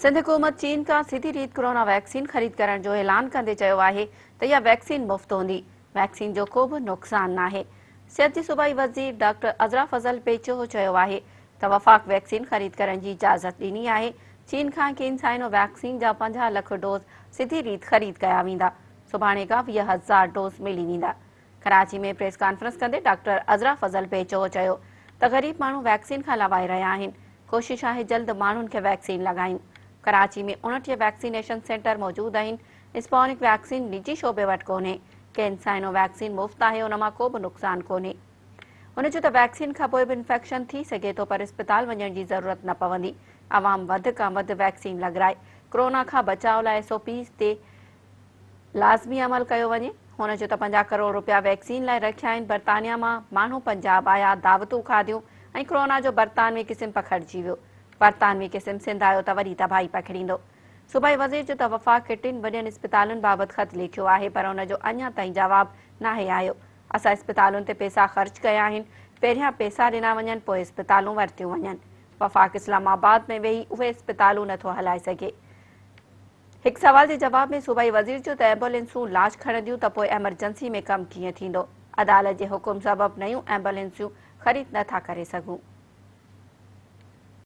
सिंध हुकूमत चीन का सीधी रीत कोरोना वैक्सीन ख़रीद करण जो ऐलान कंदे चयो आहे त इहा वैक्सीन मुफ़्त हूंदी। वैक्सीन जो को बि नुक़सान नाहे। सिहत जी सूबाई वज़ीर डॉक्टर अज़रा फज़ल पेचो चयो आहे त वफ़ाक़ वैक्सीन ख़रीद करण जी इजाज़त ॾिनी आहे। चीन खां किनसाइनो वैक्सीन जा 50 लख डोज़ सीधी रीत ख़रीद कया वेंदा। सुभाणे खां 20,000 डोज़ मिली वेंदा। कराची में प्रेस कॉन्फ्रेंस कंदे डॉक्टर अज़रा फज़ल पेचो चयो त ग़रीब माण्हू वैक्सीन खां लवाए रहिया आहिनि। कोशिश आहे जल्द माण्हुनि खे वैक्सीन लॻायूं। कराची में 29 वैक्सीनेशन सेंटर मौजूद आहिनि। स्पुतनिक वैक्सीन निजी शोबे वटि कोन्हे। किनसाइनो वैक्सीन मुफ़्त आहे, उन मां को बि नुक़सान कोन्हे। उन जो त वैक्सीन खां पोइ बि इन्फेक्शन थी सघे थो, पर इस्पताल वञण जी ज़रूरत न पवंदी। आवाम वधि खां वधि वैक्सीन लॻाराए। कोरोना खां बचाव लाइ SOPs ते लाज़मी अमल कयो वञे। हुन जो त 50 करोड़ रुपया वैक्सीन लाइ रखिया आहिनि। बर्तानिया मां माण्हू पंजाब आया, दावतूं खाधियूं ऐं कोरोना जो बर्तानवी क़िस्म पखिड़िजी वियो। बर्तानवी क़िस्म सिंध आयो त वरी तबाही पखिड़ींदो। सूबाई वज़ीर जो त वफ़ाक़ खे 3 वॾनि इस्पतालुनि बाबति ख़त लिखियो आहे, पर उन जो अञा ताईं जवाबु नाहे आयो। असां इस्पतालुनि ते पैसा ख़र्च कया आहिनि। पहिरियां पैसा ॾिना वञनि, पोइ इस्पतालूं वरितियूं वञनि। वफ़ाक़ इस्लामाबाद में वेही उहे इस्पतालूं नथो हलाए सघे। हिकु सवाल जे जवाब में सूबाई वज़ीर जो त एम्बुलेंसूं लाज खणंदियूं त पोइ एमरजेंसी में कमु कीअं थींदो। अदालत जे हुकुम सबबि नयूं एम्बुलेंसूं ख़रीद नथा करे सघूं।